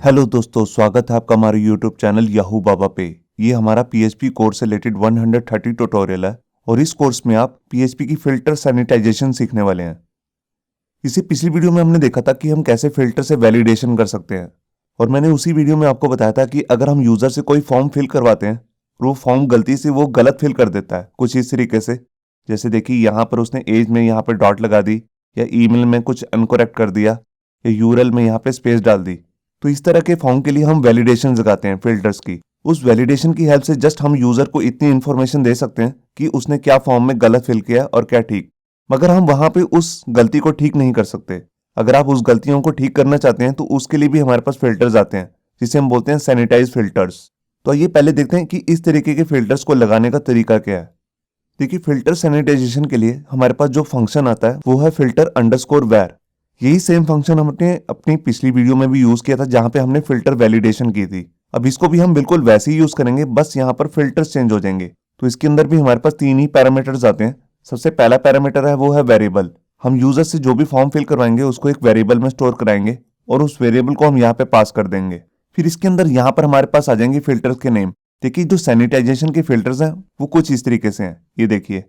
Hello दोस्तों, स्वागत है आपका हमारे यूट्यूब चैनल याहू बाबा पे। ये हमारा पीएचपी कोर्स से रिलेटेड 130 ट्यूटोरियल है और इस कोर्स में आप पीएचपी की फिल्टर सैनिटाइजेशन सीखने वाले हैं। इसी पिछली वीडियो में हमने देखा था कि हम कैसे फिल्टर से वैलिडेशन कर सकते हैं और मैंने उसी वीडियो में आपको बताया था कि अगर हम यूजर से कोई फॉर्म फिल करवाते हैं और वो फॉर्म गलती से वो गलत फिल कर देता है कुछ इस तरीके से, जैसे देखिए यहाँ पर उसने एज में यहाँ पर डॉट लगा दी या ईमेल में कुछ अनकरेक्ट कर दिया या यूआरएल में यहाँ पे स्पेस डाल दी। तो इस तरह के फॉर्म के लिए हम वैलिडेशन लगाते हैं फिल्टर्स की। उस वैलिडेशन की हेल्प से जस्ट हम यूजर को इतनी इन्फॉर्मेशन दे सकते हैं कि उसने क्या फॉर्म में गलत फिल किया और क्या ठीक, मगर हम वहां पे उस गलती को ठीक नहीं कर सकते। अगर आप उस गलतियों को ठीक करना चाहते हैं तो उसके लिए भी हमारे पास फिल्टर्स आते हैं जिसे हम बोलते हैं सैनिटाइज फिल्टर्स। तो ये पहले देखते हैं कि इस तरीके के फिल्टर्स को लगाने का तरीका क्या है। देखिए, फिल्टर सैनिटाइजेशन के लिए हमारे पास जो फंक्शन आता है वो है फिल्टर अंडरस्कोर वैर। यही सेम फंक्शन हमने अपनी पिछली वीडियो में भी यूज किया था जहां पे हमने फिल्टर वैलिडेशन की थी। अब इसको भी हम बिल्कुल वैसे ही यूज करेंगे, बस यहाँ पर फिल्टर्स चेंज हो जाएंगे। तो इसके अंदर भी हमारे पास 3 ही पैरामीटर्स आते हैं। सबसे पहला पैरामीटर है वो है वेरिएबल। हम यूजर से जो भी फॉर्म फिल करवाएंगे उसको एक वेरिएबल में स्टोर कराएंगे और उस वेरिएबल को हम यहाँ पे पास कर देंगे। फिर इसके अंदर यहाँ पर हमारे पास आ जाएंगे फिल्टर्स के नेम। देखिए, जो सैनिटाइजेशन के फिल्टर्स हैं वो कुछ इस तरीके से हैं। ये देखिए,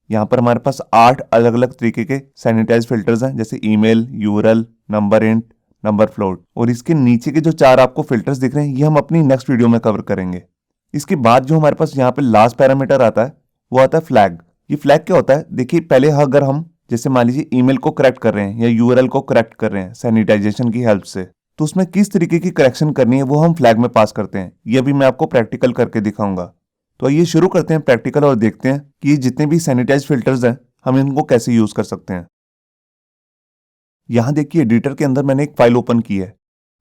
यहाँ पर हमारे पास 8 अलग अलग तरीके के सैनिटाइज फिल्टर्स हैं, जैसे email, URL, number int, number float. और इसके नीचे के जो 4 आपको फिल्टर्स दिख रहे हैं ये हम अपनी नेक्स्ट वीडियो में कवर करेंगे। इसके बाद जो हमारे पास यहाँ पे लास्ट पैरामीटर आता है वो आता है फ्लैग। ये फ्लैग क्या होता है? देखिए, पहले अगर हम जैसे मान लीजिए ईमेल को करेक्ट कर रहे हैं या यूआरएल को करेक्ट कर रहे हैं सैनिटाइजेशन की हेल्प से, तो उसमें किस तरीके की करेक्शन करनी है वो हम फ्लैग में पास करते हैं। ये भी मैं आपको प्रैक्टिकल करके दिखाऊंगा। तो आइए शुरू करते हैं प्रैक्टिकल और देखते हैं कि जितने भी सैनिटाइज फिल्टर्स हैं हम इनको कैसे यूज कर सकते हैं। यहां देखिए, एडिटर के अंदर मैंने एक फाइल ओपन की है।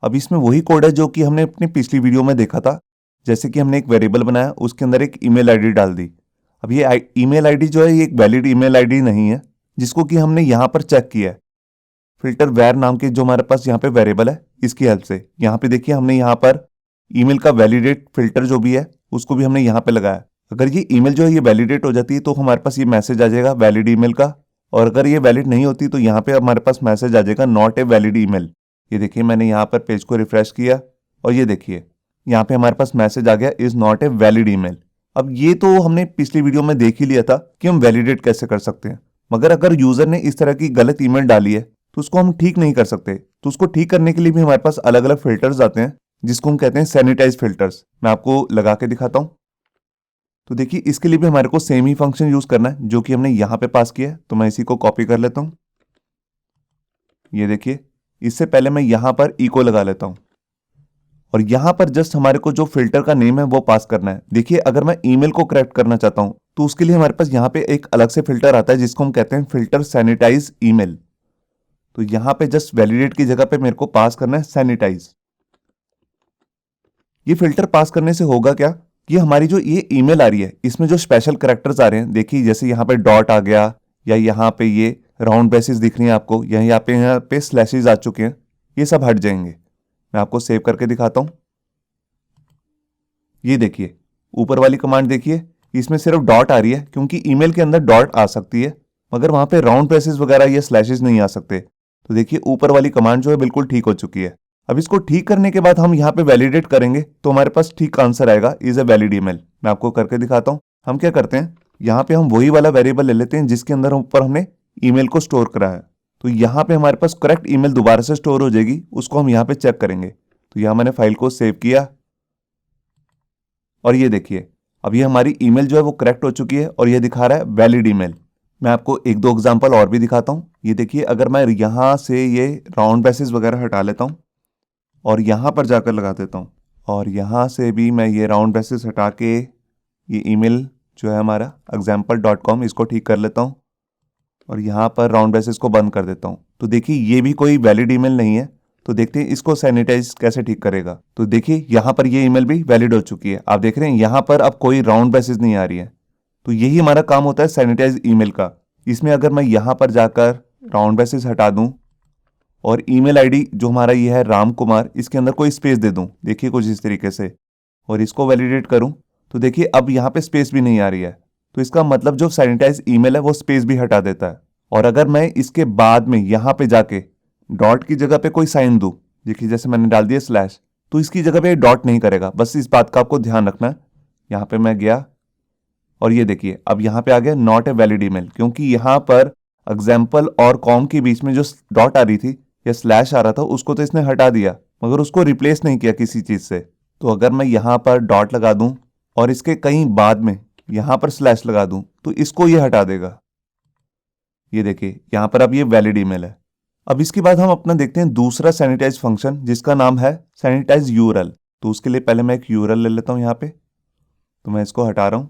अब इसमें वही कोड है जो कि हमने अपनी पिछली वीडियो में देखा था। जैसे कि हमने एक वेरिएबल बनाया, उसके अंदर एक ईमेल आईडी डाल दी। अब ये ईमेल आईडी जो है ये एक वैलिड ईमेल आईडी नहीं है, जिसको कि हमने यहाँ पर चेक किया है फिल्टर वैर नाम के जो हमारे पास यहाँ पे वेरिएबल है इसकी हेल्प से। यहाँ पे देखिए, हमने यहाँ पर ईमेल का वैलिडेट फिल्टर जो भी है उसको भी हमने यहाँ पे लगाया। अगर ये ईमेल जो है ये वैलिडेट हो जाती है तो हमारे पास ये मैसेज आ जाएगा वैलिड ईमेल का, और अगर ये वैलिड नहीं होती तो यहाँ पे हमारे पास मैसेज आ जाएगा नॉट ए वैलिड ईमेल। ये देखिए, मैंने यहाँ पर पेज को रिफ्रेश किया और ये देखिए यहाँ पे हमारे पास मैसेज आ गया is not a valid email. अब ये तो हमने पिछली वीडियो में देख ही लिया था कि हम वैलिडेट कैसे कर सकते हैं, मगर अगर यूजर ने इस तरह की गलत ईमेल डाली है तो उसको हम ठीक नहीं कर सकते। तो उसको ठीक करने के लिए भी हमारे पास अलग अलग फिल्टर्स आते हैं जिसको हम कहते हैं सैनिटाइज फिल्टर्स। मैं आपको लगा के दिखाता हूं। तो देखिए, इसके लिए भी हमारे को सेम ही फंक्शन यूज करना है जो कि हमने यहां पे पास किया है। तो मैं इसी को कॉपी कर लेता हूं। ये देखिए, इससे पहले मैं यहां पर इको लगा लेता हूं और यहां पर जस्ट हमारे को जो फिल्टर का नेम है वो पास करना है। देखिए, अगर मैं ईमेल को करेक्ट करना चाहता हूं तो उसके लिए हमारे पास यहाँ पे एक अलग से फिल्टर आता है जिसको हम कहते हैं फिल्टर सैनिटाइज ईमेल। तो यहां पे जस्ट वैलिडेट की जगह पे मेरे को पास करना है सैनिटाइज। ये फिल्टर पास करने से होगा क्या, ये हमारी जो ये ईमेल आ रही है इसमें जो स्पेशल कैरेक्टर्स आ रहे हैं, देखिए जैसे यहाँ पे डॉट आ गया या यहाँ पे ये राउंड ब्रेसेस दिख रही हैं आपको, या यहाँ पे स्लैशेस आ चुके हैं, ये सब हट जाएंगे। मैं आपको सेव करके दिखाता हूं। ये देखिए, ऊपर वाली कमांड देखिए, इसमें सिर्फ डॉट आ रही है क्योंकि ईमेल के अंदर डॉट आ सकती है मगर वहां पे राउंड ब्रेसेस वगैरह या स्लैशेस नहीं आ सकते। तो देखिए, ऊपर वाली कमांड जो है बिल्कुल ठीक हो चुकी है। अब इसको ठीक करने के बाद हम यहाँ पे वैलिडेट करेंगे तो हमारे पास ठीक आंसर आएगा इज ए वैलिड ईमेल। मैं आपको करके दिखाता हूँ। हम क्या करते हैं, यहाँ पे हम वही वाला वेरिएबल ले लेते हैं जिसके अंदर ऊपर हमने ईमेल को स्टोर करा है। तो यहाँ पे हमारे पास करेक्ट ईमेल दोबारा से स्टोर हो जाएगी, उसको हम यहाँ पे चेक करेंगे। तो यहाँ मैंने फाइल को सेव किया और ये देखिए, अब ये हमारी ईमेल जो है वो करेक्ट हो चुकी है और ये दिखा रहा है वैलिड ईमेल। मैं आपको एक दो एग्जांपल और भी दिखाता हूँ। ये देखिए, अगर मैं यहाँ से ये राउंड ब्रेसेस वगैरह हटा लेता हूँ और यहाँ पर जाकर लगा देता हूँ, और यहाँ से भी मैं ये राउंड ब्रेसेस हटा के ये ईमेल जो है हमारा example.com इसको ठीक कर लेता हूँ और यहाँ पर राउंड ब्रेसेस को बंद कर देता हूँ। तो देखिए, ये भी कोई वैलिड ईमेल नहीं है। तो देखते हैं इसको सैनिटाइज कैसे ठीक करेगा। तो देखिए, यहाँ पर ये ईमेल भी वैलिड हो चुकी है। आप देख रहे हैं यहाँ पर अब कोई राउंड ब्रेसेस नहीं आ रही है। तो यही हमारा काम होता है सैनिटाइज ईमेल का। इसमें अगर मैं यहाँ पर जाकर राउंड ब्रेसेस हटा दूं और ईमेल आईडी जो हमारा ये है राम कुमार, इसके अंदर कोई स्पेस दे दूं, देखिए कुछ इस तरीके से, और इसको वैलिडेट करूं तो देखिए अब यहाँ पे स्पेस भी नहीं आ रही है। तो इसका मतलब जो सैनिटाइज ईमेल है वो स्पेस भी हटा देता है। और अगर मैं इसके बाद में यहाँ पे जाके डॉट की जगह पे कोई साइन दूं, देखिए जैसे मैंने डाल दिया स्लैश, तो इसकी जगह पे डॉट नहीं करेगा, बस इस बात का आपको ध्यान रखना है। यहाँ पे मैं गया और ये देखिए अब यहाँ पे आ गया नॉट ए वैलिड ईमेल, क्योंकि यहाँ पर एग्जाम्पल और कॉम के बीच में जो डॉट आ रही थी या स्लैश आ रहा था उसको तो इसने हटा दिया, मगर उसको रिप्लेस नहीं किया किसी चीज से। तो अगर मैं यहाँ पर डॉट लगा दूं और इसके कहीं बाद में यहाँ पर स्लैश लगा दूं तो इसको ये हटा देगा। ये देखिए यहाँ पर अब ये वैलिड ईमेल है। अब इसके बाद हम अपना देखते हैं दूसरा सैनिटाइज फंक्शन जिसका नाम है सैनिटाइज यूआरएल। तो उसके लिए पहले मैं एक यूआरएल ले लेता हूं यहाँ पे, तो मैं इसको हटा रहा हूं।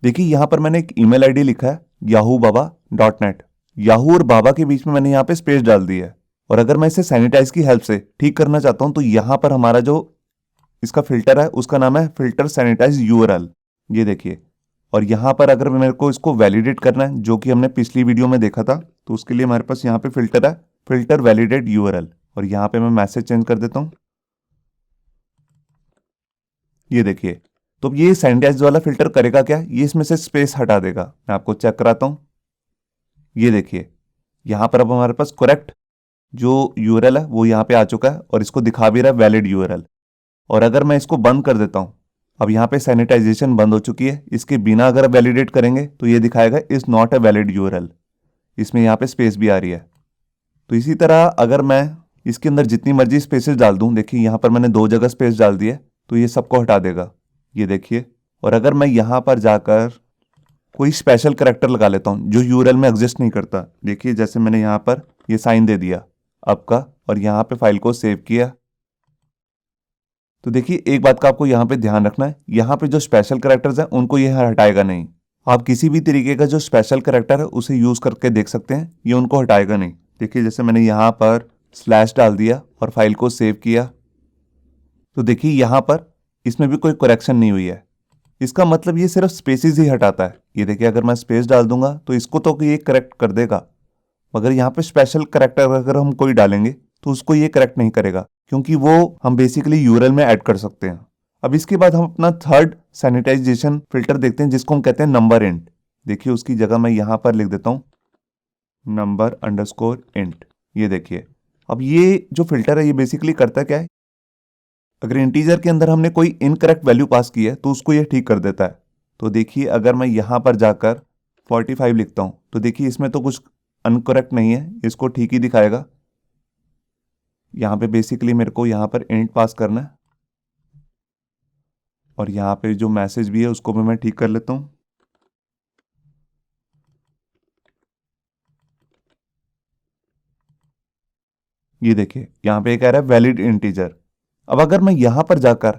देखिए यहाँ पर मैंने एक ईमेल आईडी लिखा है yahoo-baba.net। याहू और बाबा के बीच में मैंने यहाँ पे स्पेस डाल दी है। और अगर मैं इसे सैनिटाइज की हेल्प से ठीक करना चाहता हूं तो यहाँ पर हमारा जो इसका फिल्टर है उसका नाम है फिल्टर सैनिटाइज यूआरएल। ये देखिए, और यहाँ पर अगर मेरे को इसको वैलिडेट करना है जो कि हमने पिछली वीडियो में देखा था, तो उसके लिए हमारे पास यहाँ पे फिल्टर है फिल्टर वैलिडेट यूआरएल। और यहाँ पे मैं मैसेज चेंज कर देता हूँ। ये देखिए, तो अब ये सैनिटाइज वाला फिल्टर करेगा क्या, ये इसमें से स्पेस हटा देगा। मैं आपको चेक कराता हूँ। ये देखिए यहाँ पर अब हमारे पास करेक्ट जो यूआरएल है वो यहाँ पे आ चुका है और इसको दिखा भी रहा है वैलिड यूआरएल। और अगर मैं इसको बंद कर देता हूँ, अब यहाँ पे सैनिटाइजेशन बंद हो चुकी है। इसके बिना अगर वैलिडेट करेंगे तो ये दिखाएगा is not a valid URL. इसमें यहाँ पे स्पेस भी आ रही है। तो इसी तरह अगर मैं इसके अंदर जितनी मर्जी स्पेसेस डाल दूं, देखिए यहाँ पर मैंने 2 जगह स्पेस डाल दी है, तो ये सबको हटा देगा। ये देखिए, और अगर मैं यहाँ पर जाकर कोई स्पेशल करैक्टर लगा लेता हूँ जो यूआरएल में एग्जिस्ट नहीं करता, देखिए जैसे मैंने यहाँ पर ये साइन दे दिया अब का और यहाँ पे फाइल को सेव किया, तो देखिए एक बात का आपको यहाँ पे ध्यान रखना है, यहाँ पे जो स्पेशल करैक्टर्स हैं उनको ये हटाएगा नहीं। आप किसी भी तरीके का जो स्पेशल करैक्टर है उसे यूज करके देख सकते हैं, ये उनको हटाएगा नहीं। देखिए जैसे मैंने यहाँ पर स्लैश डाल दिया और फाइल को सेव किया, तो देखिए यहाँ पर इसमें भी कोई करेक्शन नहीं हुई है। इसका मतलब ये सिर्फ स्पेसेस ही हटाता है। ये देखिए अगर मैं स्पेस डाल दूंगा तो इसको तो ये करेक्ट कर देगा, मगर यहाँ पे स्पेशल करैक्टर अगर हम कोई डालेंगे तो उसको ये करेक्ट नहीं करेगा, क्योंकि वो हम बेसिकली यूआरएल में ऐड कर सकते हैं। अब इसके बाद हम अपना थर्ड सैनिटाइजेशन फिल्टर देखते हैं जिसको हम कहते हैं नंबर इंट। देखिए उसकी जगह मैं यहाँ पर लिख देता हूँ number_int। ये देखिए अब ये जो फिल्टर है ये बेसिकली करता क्या है, अगर इंटीजर के अंदर हमने कोई इनकरेक्ट वैल्यू पास की है तो उसको ये ठीक कर देता है। तो देखिए अगर मैं यहाँ पर जाकर 45 लिखता हूँ तो देखिए इसमें तो कुछ अनकरेक्ट नहीं है, इसको ठीक ही दिखाएगा। यहाँ पे बेसिकली मेरे को यहाँ पर इंट पास करना है और यहाँ पे जो मैसेज भी है उसको भी मैं ठीक कर लेता हूँ। ये देखिए यहाँ पे कह रहा है वैलिड इंटीजर। अब अगर मैं यहाँ पर जाकर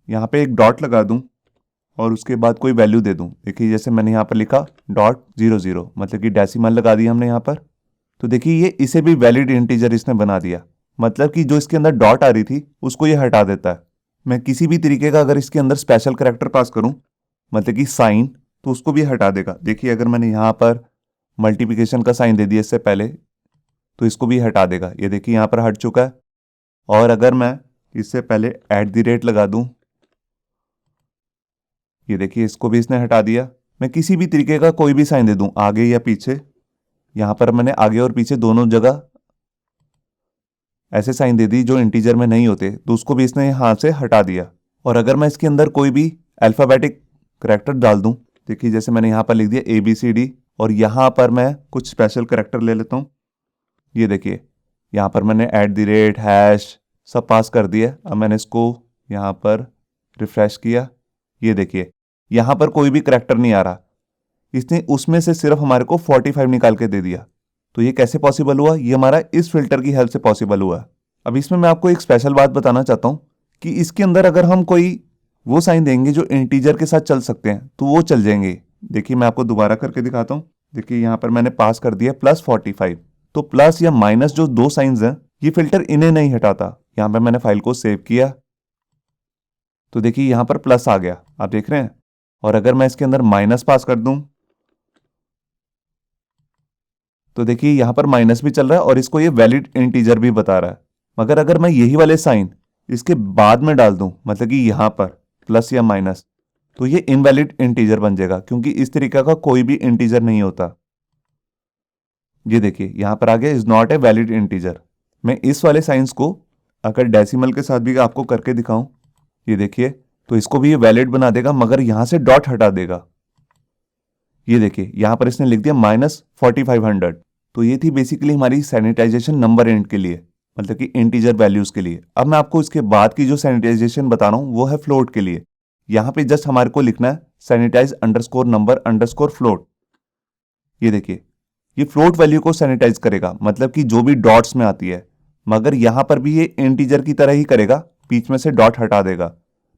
यहाँ पे एक डॉट लगा दूं और उसके बाद कोई वैल्यू दे दूं, देखिए जैसे मैंने यहाँ पर लिखा .00 मतलब कि डेसिमल लगा दिया हमने यहाँ पर, तो देखिए ये इसे भी वैलिड इंटीजर इसने बना दिया। मतलब कि जो इसके अंदर डॉट आ रही थी उसको ये हटा देता है। मैं किसी भी तरीके का अगर इसके अंदर स्पेशल करैक्टर पास करूं मतलब कि साइन, तो उसको भी हटा देगा। देखिए अगर मैंने यहाँ पर मल्टीप्लिकेशन का साइन दे दिया इससे पहले तो इसको भी हटा देगा। ये देखिए यहाँ पर हट चुका है। और अगर मैं इससे पहले @ लगा दूं, ये देखिए इसको भी इसने हटा दिया। मैं किसी भी तरीके का कोई भी साइन दे दूं आगे या पीछे, यहाँ पर मैंने आगे और पीछे दोनों जगह ऐसे साइन दे दी जो इंटीजर में नहीं होते, तो उसको भी इसने यहाँ से हटा दिया। और अगर मैं इसके अंदर कोई भी अल्फ़ाबेटिक करैक्टर डाल दूं, देखिए जैसे मैंने यहाँ पर लिख दिया ABCD और यहाँ पर मैं कुछ स्पेशल करैक्टर ले लेता हूँ। ये देखिए यहाँ पर मैंने @ सब पास कर दिया। अब मैंने इसको यहाँ पर रिफ्रेश किया, ये देखिए यहाँ पर कोई भी करैक्टर नहीं आ रहा, इसने उसमें से सिर्फ हमारे को 45 निकाल के दे दिया। तो ये कैसे पॉसिबल हुआ, ये हमारा इस फिल्टर की हेल्प से पॉसिबल हुआ। अब इसमें मैं आपको एक स्पेशल बात बताना चाहता हूँ कि इसके अंदर अगर हम कोई वो साइन देंगे जो इंटीजर के साथ चल सकते हैं तो वो चल जाएंगे। देखिए मैं आपको दोबारा करके दिखाता हूँ। देखिए यहाँ पर मैंने पास कर दिया +45, तो प्लस या माइनस जो 2 साइंस हैं ये फिल्टर इन्हें नहीं हटाता। यहाँ पर मैंने फाइल को सेव किया तो देखिए यहाँ पर प्लस आ गया, आप देख रहे हैं। और अगर मैं इसके अंदर माइनस पास कर दूं तो देखिए यहाँ पर माइनस भी चल रहा है और इसको ये वैलिड इंटीजर भी बता रहा है। मगर अगर मैं यही वाले साइन इसके बाद में डाल दूं मतलब कि यहाँ पर प्लस या माइनस, तो ये इनवैलिड इंटीजर बन जाएगा, क्योंकि इस तरीके का कोई भी इंटीजर नहीं होता। ये देखिए यहाँ पर आ गया is not a valid integer. मैं इस वाले साइंस को अगर डेसिमल के साथ भी आपको करके दिखाऊं, ये देखिए, तो इसको भी ये वैलिड बना देगा, मगर यहाँ से डॉट हटा देगा। ये देखिए यहाँ पर इसने लिख दिया -4500। तो ये थी बेसिकली हमारी सैनिटाइजेशन नंबर एंड के लिए, मतलब कि इंटीजर वैल्यूज के लिए। अब मैं आपको इसके बाद की जो सैनिटाइजेशन बता रहा हूँ वो है फ्लोट के लिए। यहाँ पे जस्ट हमारे को लिखना है sanitize underscore number underscore float. ये देखिए ये फ्लोट वैल्यू को सैनिटाइज करेगा, मतलब कि जो भी डॉट्स में आती है, मगर यहां पर भी ये इंटीजर की तरह ही करेगा, बीच में से डॉट हटा देगा।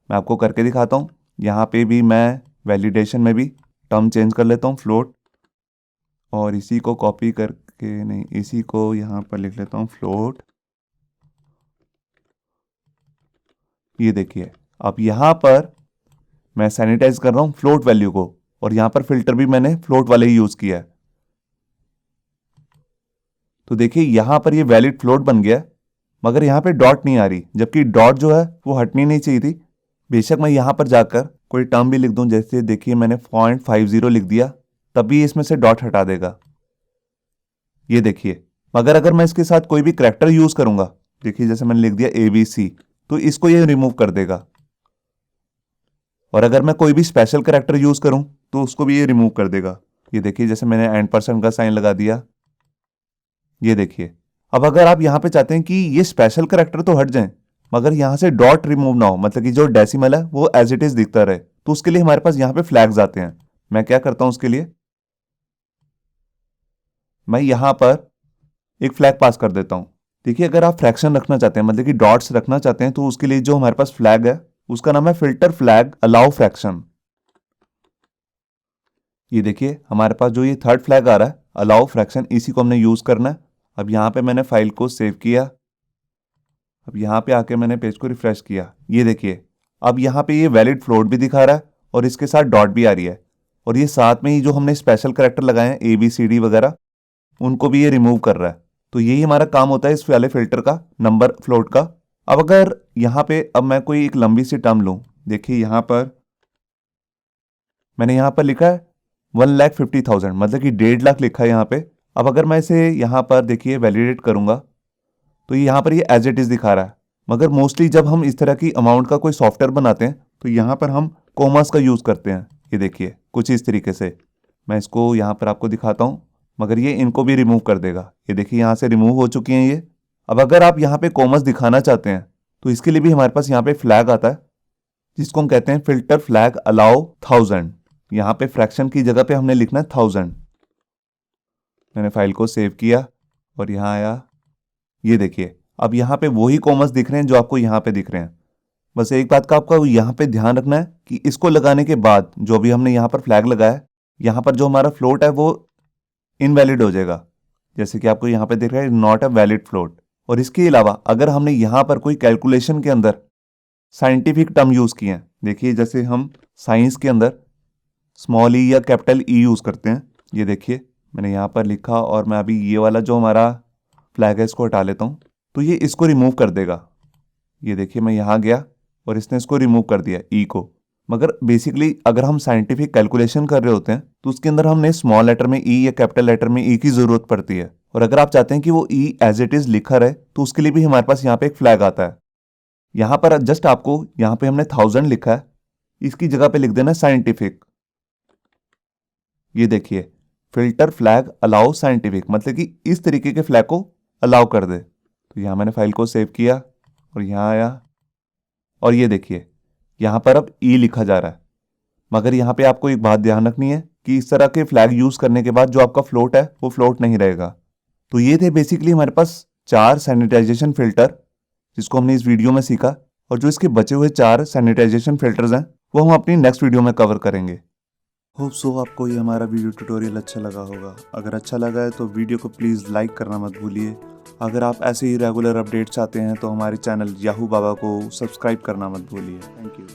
मैं आपको करके दिखाता हूं। यहां पे भी मैं वैलिडेशन में भी टर्म चेंज कर लेता हूं फ्लोट, और इसी को कॉपी करके, नहीं, इसी को यहां पर लिख लेता हूं फ्लोट। ये देखिए अब यहां पर मैं सैनिटाइज कर रहा हूं फ्लोट वैल्यू को, और यहां पर फिल्टर भी मैंने फ्लोट वाले ही यूज किया है। तो देखिए यहां पर ये वैलिड फ्लोट बन गया, मगर यहां पे डॉट नहीं आ रही, जबकि डॉट जो है वो हटनी नहीं चाहिए थी। बेशक मैं यहां पर जाकर कोई टर्म भी लिख दूं, जैसे देखिए मैंने 0.50 लिख दिया, तब भी इसमें से डॉट हटा देगा। ये देखिए, मगर अगर मैं इसके साथ कोई भी करैक्टर यूज करूंगा, देखिए जैसे मैंने लिख दिया ABC, तो इसको ये रिमूव कर देगा। और अगर मैं कोई भी स्पेशल करैक्टर यूज करूं तो उसको भी ये रिमूव कर देगा। ये देखिए जैसे मैंने एंड% का साइन लगा दिया। ये देखिए अब अगर आप यहां पे चाहते हैं कि ये स्पेशल करैक्टर तो हट जाएं, मगर यहां से डॉट रिमूव ना हो, मतलब कि जो डेसिमल है वो एज इट इज दिखता रहे, तो उसके लिए हमारे पास यहां पे फ्लैग्स आते हैं। मैं क्या करता हूं उसके लिए, मैं यहां पर एक फ्लैग पास कर देता हूं। देखिए अगर आप फ्रैक्शन रखना चाहते हैं, मतलब कि डॉट्स रखना चाहते हैं, तो उसके लिए जो हमारे पास फ्लैग है उसका नाम है फिल्टर फ्लैग अलाउ फ्रैक्शन। ये देखिए हमारे पास जो ये थर्ड फ्लैग आ रहा है अलाउ फ्रैक्शन, इसी को हमने यूज करना है। अब यहां पे मैंने फाइल को सेव किया। अब यहां पे आके मैंने पेज को रिफ्रेश किया। ये देखिए अब यहां पे ये वैलिड फ्लोट भी दिखा रहा है और इसके साथ डॉट भी आ रही है, और ये साथ में ही जो हमने स्पेशल करैक्टर लगाए हैं ABCD वगैरह, उनको भी ये रिमूव कर रहा है। तो यही हमारा काम होता है इस वाले फिल्टर का, नंबर फ्लोट का। अब अगर यहाँ पे अब मैं कोई एक लंबी सी टर्म लूँ, देखिए यहाँ पर मैंने यहाँ पर लिखा है 1,50,000, मतलब कि 1.5 लाख लिखा है यहाँ पे। अब अगर मैं इसे यहाँ पर देखिए वैलिडेट करूंगा, तो यहाँ पर ये एज इट इज दिखा रहा है, मगर मोस्टली जब हम इस तरह की अमाउंट का कोई सॉफ्टवेयर बनाते हैं तो यहाँ पर हम कॉमास का यूज़ करते हैं। ये देखिए कुछ इस तरीके से, मैं इसको यहाँ पर आपको दिखाता हूँ, मगर ये इनको भी रिमूव कर देगा। ये देखिए यहाँ से रिमूव हो चुकी हैं ये। अब अगर आप यहाँ पे कॉमर्स दिखाना चाहते हैं तो इसके लिए भी हमारे पास यहाँ पे फ्लैग आता है, जिसको हम कहते हैं फिल्टर फ्लैग अलाउ 1000। यहाँ पे फ्रैक्शन की जगह पे हमने लिखना है 1000। मैंने फाइल को सेव किया और यहाँ आया। ये देखिए अब यहाँ पे वही कॉमर्स दिख रहे हैं जो आपको यहाँ पे दिख रहे हैं। बस एक बात का आपका यहाँ पे ध्यान रखना है कि इसको लगाने के बाद जो भी हमने यहाँ पर फ्लैग लगाया, यहाँ पर जो हमारा फ्लोट है वो इनवैलिड हो जाएगा, जैसे कि आपको यहाँ पे दिख रहा है नॉट अ वैलिड फ्लोट। और इसके अलावा अगर हमने यहाँ पर कोई कैलकुलेशन के अंदर साइंटिफिक टर्म यूज किए हैं, देखिए जैसे हम साइंस के अंदर स्मॉल ई या कैपिटल ई यूज करते हैं। ये देखिए मैंने यहाँ पर लिखा, और मैं अभी ये वाला जो हमारा फ्लैग है इसको हटा लेता हूँ, तो ये इसको रिमूव कर देगा। ये देखिए मैं यहाँ गया और इसने इसको रिमूव कर दिया ई को। मगर बेसिकली अगर हम साइंटिफिक कैलकुलेशन कर रहे होते हैं तो उसके अंदर हमने स्मॉल लेटर में ई या कैपिटल लेटर में ई की जरूरत पड़ती है, और अगर आप चाहते हैं कि वो ई एज इट इज लिखा रहे तो उसके लिए भी हमारे पास यहाँ पे एक फ्लैग आता है। यहाँ पर जस्ट आपको यहाँ पे हमने 1000 लिखा है, इसकी जगह पे लिख देना साइंटिफिक। ये देखिए फिल्टर फ्लैग अलाउ साइंटिफिक, मतलब कि इस तरीके के फ्लैग को अलाउ कर दे। तो यहाँ मैंने फाइल को सेव किया और यहाँ आया, और ये देखिए यहाँ पर अब ई लिखा जा रहा है। मगर यहाँ पे आपको एक बात ध्यान रखनी है कि इस तरह के फ्लैग यूज करने के बाद जो आपका फ्लोट है वो फ्लोट नहीं रहेगा। तो ये थे बेसिकली हमारे पास 4 सैनिटाइजेशन फिल्टर जिसको हमने इस वीडियो में सीखा, और जो इसके बचे हुए 4 सैनिटाइजेशन फिल्टर्स हैं वो हम अपनी नेक्स्ट वीडियो में कवर करेंगे। होप सो आपको ये हमारा वीडियो ट्यूटोरियल अच्छा लगा होगा। अगर अच्छा लगा है तो वीडियो को प्लीज़ लाइक करना मत भूलिए। अगर आप ऐसे ही रेगुलर अपडेट चाहते हैं तो हमारे चैनल याहू बाबा को सब्सक्राइब करना मत भूलिए। Thank you.